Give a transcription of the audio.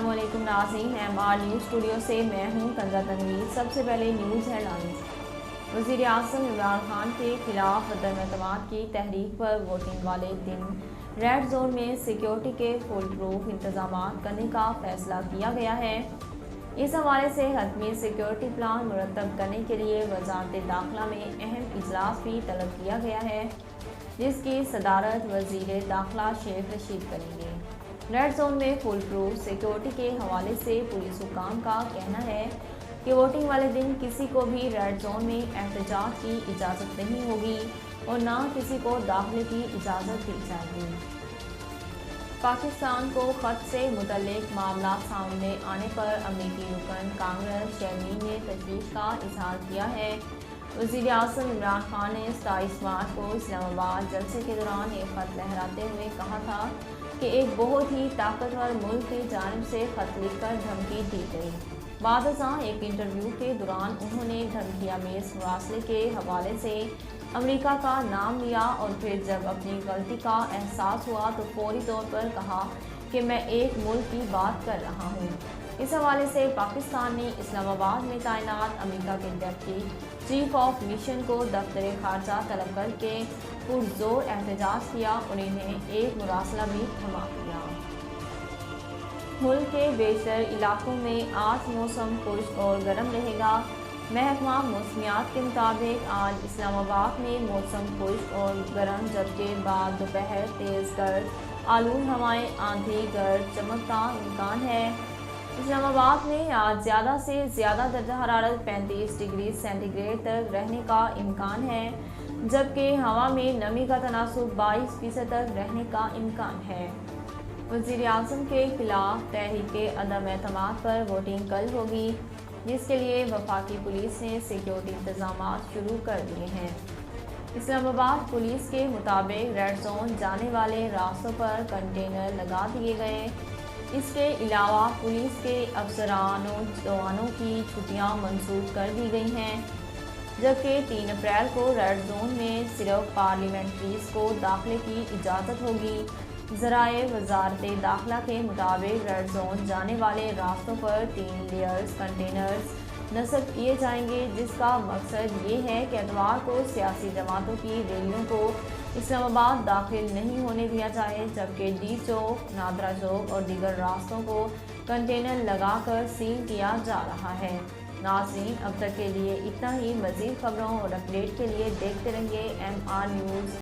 अस्सलाम वालेकुम नाज़रीन, MR न्यूज़ स्टूडियो से मैं हूं कंज़ा तनवीर। सबसे पहले न्यूज़ हेडलाइंस। वज़ीर आज़म इमरान खान के खिलाफ अदम एतमाद की तहरीक पर वोटिंग वाले दिन रेड जोन में सिक्योरिटी के फुल प्रूफ इंतजाम करने का फैसला किया गया है। इस हवाले से हतमी सिक्योरिटी प्लान मुरतब करने के लिए वज़ारत दाखिला में अहम इजलास भी तलब किया गया है, जिसकी सदारत वज़ीर दाखिला शेख रशीद करेंगे। रेड जोन में फुल प्रूफ सिक्योरिटी के हवाले से पुलिस हुकाम का कहना है कि वोटिंग वाले दिन किसी को भी रेड जोन में एहतजाज की इजाज़त नहीं होगी और ना किसी को दाखिले की इजाज़त दी जाएगी। पाकिस्तान को ख़त से मुतल्लिक मामला सामने आने पर अमरीकी रुकन कांग्रेस चेयरमैन ने तशवीश का इजहार किया है। वज़ीर आज़म इमरान खान ने 27 मार्च को इस्लामाबाद जलसे के दौरान एक ख़त लहराते हुए कहा था कि एक बहुत ही ताकतवर मुल्क की जानिब से ख़त लिखकर धमकी दी गई। बादशाह एक इंटरव्यू के दौरान उन्होंने धमकियामेज़ मुरासले के हवाले से अमेरिका का नाम लिया और फिर जब अपनी गलती का एहसास हुआ तो फौरी तौर पर कहा कि मैं एक मुल्क की बात कर रहा हूँ। इस हवाले से पाकिस्तान ने इस्लामाबाद में तैनात अमेरिका के डिप्टी चीफ ऑफ मिशन को दफ्तर खारजा तलब करके पुरजोर एहतजाज किया और इन्हें एक मुरासला भी थमा दिया। मुल्क के बेशतर इलाकों में आज मौसम खुश्क और गर्म रहेगा। महकमा मौसमियात के मुताबिक आज इस्लामाबाद में मौसम खुश्क और गर्म, जबकि बाद दोपहर तेज़ गर्द आलूद हवाएं, आंधी, गर्द चमक का इम्कान है। इस्लामाबाद में आज ज़्यादा से ज़्यादा दर्जा हरारत 35 डिग्री सेंटीग्रेड तक रहने का इम्कान है, जबकि हवा में नमी का तनासुब 22% तक रहने का इम्कान है। वज़ीर आज़म के खिलाफ तहरीक अदम एतमाद पर वोटिंग कल होगी, जिसके लिए वफाकी पुलिस ने सिक्योरिटी इंतजाम शुरू कर दिए हैं। इस्लामाबाद पुलिस के मुताबिक रेड जोन जाने वाले रास्तों पर कंटेनर लगा दिए गए। इसके अलावा पुलिस के अफसरानों जवानों की छुट्टियां मंसूख कर दी गई हैं, जबकि 3 अप्रैल को रेड जोन में सिर्फ पार्लियामेंट्रीज को दाखिले की इजाज़त होगी। ज़राए वज़ारत दाखिला के मुताबिक रेड जोन जाने वाले रास्तों पर 3 लेयर्स कंटेनर्स नस्ब किए जाएंगे, जिसका मकसद ये है कि एतवार को सियासी जमातों की रैलियों को इस्लामाबाद दाखिल नहीं होने दिया जाए, जबकि डी चौक, नादरा चौक और दीगर रास्तों को कंटेनर लगाकर सील किया जा रहा है। नाज़रीन, अब तक के लिए इतना ही। मज़ीद खबरों और अपडेट के लिए देखते रहिए MR न्यूज़।